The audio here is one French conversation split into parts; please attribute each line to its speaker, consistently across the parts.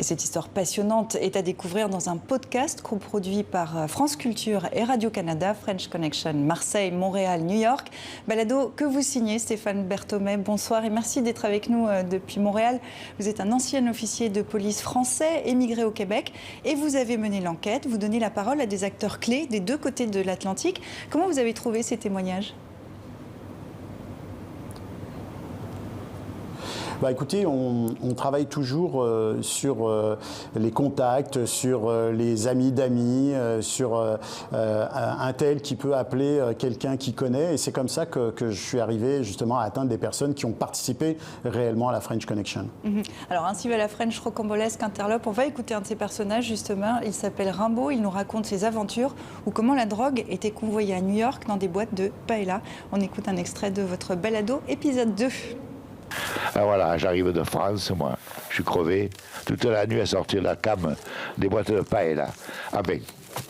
Speaker 1: Et cette histoire passionnante est à découvrir dans un podcast coproduit par France Culture et Radio-Canada, French Connection, Marseille, Montréal, New York. Balado que vous signez, Stéphane Berthomé. Bonsoir et merci d'être avec nous depuis Montréal. Vous êtes un ancien officier de police français émigré au Québec et vous avez mené l'enquête. Vous donnez la parole à des acteurs clés des deux côtés de l'Atlantique. Comment vous avez trouvé ces témoignages ?
Speaker 2: Écoutez, on travaille toujours sur les contacts, sur les amis d'amis, sur un tel qui peut appeler quelqu'un qu'il connaît. Et c'est comme ça que je suis arrivé justement à atteindre des personnes qui ont participé réellement à la French Connection.
Speaker 1: Alors ainsi va la French rocambolesque interlope. On va écouter un de ces personnages justement. Il s'appelle Rimbaud. Il nous raconte ses aventures ou comment la drogue était convoyée à New York dans des boîtes de paella. On écoute un extrait de votre balado, épisode 2.
Speaker 3: Ah voilà, j'arrive de France, moi. Je suis crevé. Toute la nuit à sortir la cam des boîtes de paella. Ah ben,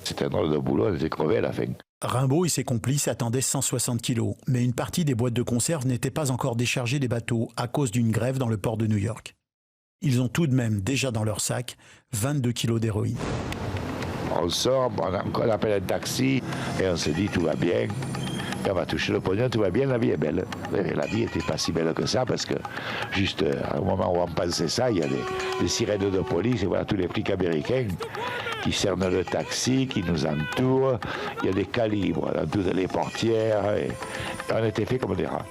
Speaker 3: c'était un drôle de boulot, on était crevés à la fin.
Speaker 4: Rimbaud et ses complices attendaient 160 kilos, mais une partie des boîtes de conserve n'était pas encore déchargée des bateaux à cause d'une grève dans le port de New York. Ils ont tout de même déjà dans leur sac 22 kilos d'héroïne.
Speaker 3: On sort, on appelle un taxi et on se dit tout va bien. Et on va toucher le pognon, tout va bien, la vie est belle. Et la vie n'était pas si belle que ça parce que juste au moment où on pensait ça, il y a des sirènes de police et voilà tous les flics américains qui cernent le taxi, qui nous entourent. Il y a des calibres dans toutes les portières et on était fait comme des rats.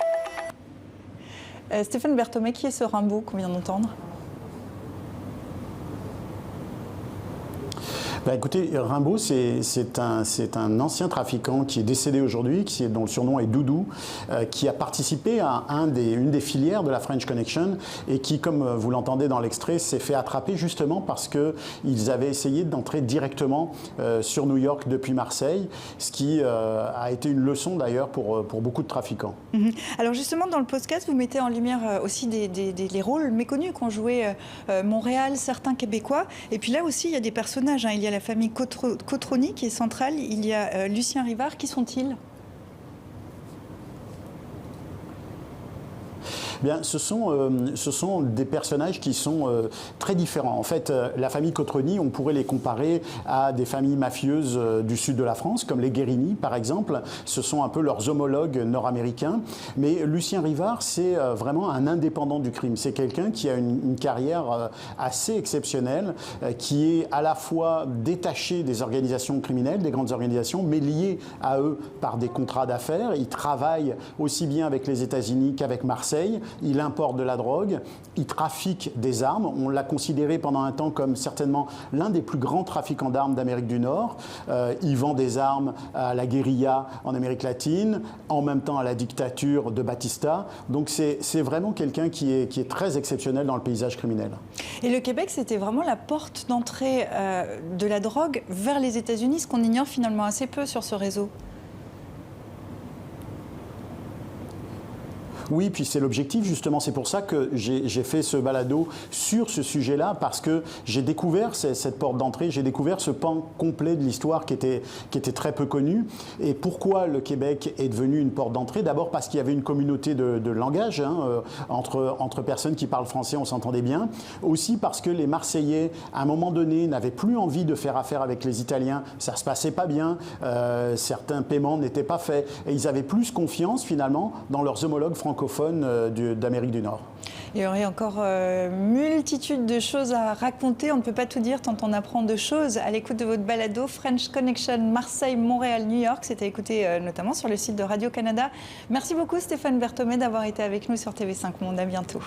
Speaker 1: Stéphane Berthomé, qui est ce Rimbaud qu'on vient d'entendre ?
Speaker 2: Écoutez, Rimbaud, c'est un ancien trafiquant qui est décédé aujourd'hui, dont le surnom est Doudou, qui a participé à une des filières de la French Connection et qui, comme vous l'entendez dans l'extrait, s'est fait attraper justement parce qu'ils avaient essayé d'entrer directement sur New York depuis Marseille, ce qui a été une leçon d'ailleurs pour beaucoup de trafiquants.
Speaker 1: Alors justement, dans le podcast, vous mettez en lumière aussi les rôles méconnus qu'ont joué Montréal, certains Québécois. Et puis là aussi, il y a des personnages. Il y a la famille Cotroni qui est centrale. Il y a Lucien Rivard. Qui sont-ils ?
Speaker 2: Bien, ce sont des personnages qui sont très différents. En fait, la famille Cotroni, on pourrait les comparer à des familles mafieuses du sud de la France, comme les Guérini, par exemple. Ce sont un peu leurs homologues nord-américains. Mais Lucien Rivard, c'est vraiment un indépendant du crime. C'est quelqu'un qui a une carrière assez exceptionnelle, qui est à la fois détaché des organisations criminelles, des grandes organisations, mais lié à eux par des contrats d'affaires. Il travaille aussi bien avec les États-Unis qu'avec Marseille. Il importe de la drogue, il trafique des armes. On l'a considéré pendant un temps comme certainement l'un des plus grands trafiquants d'armes d'Amérique du Nord. Il vend des armes à la guérilla en Amérique latine, en même temps à la dictature de Batista. Donc c'est vraiment quelqu'un qui est très exceptionnel dans le paysage criminel.
Speaker 1: Et le Québec, c'était vraiment la porte d'entrée de la drogue vers les États-Unis, ce qu'on ignore finalement assez peu sur ce réseau.
Speaker 2: Oui, puis c'est l'objectif justement, c'est pour ça que j'ai fait ce balado sur ce sujet-là, parce que j'ai découvert cette porte d'entrée, j'ai découvert ce pan complet de l'histoire qui était très peu connu. Et pourquoi le Québec est devenu une porte d'entrée ? D'abord parce qu'il y avait une communauté de langage, entre personnes qui parlent français, on s'entendait bien. Aussi parce que les Marseillais, à un moment donné, n'avaient plus envie de faire affaire avec les Italiens, ça se passait pas bien, certains paiements n'étaient pas faits, et ils avaient plus confiance finalement dans leurs homologues francophones d'Amérique du Nord.
Speaker 1: Il y aurait encore multitude de choses à raconter. On ne peut pas tout dire tant on apprend de choses. À l'écoute de votre balado French Connection Marseille, Montréal, New York. C'est à écouter notamment sur le site de Radio-Canada. Merci beaucoup Stéphane Berthomé d'avoir été avec nous sur TV5 Monde. À bientôt.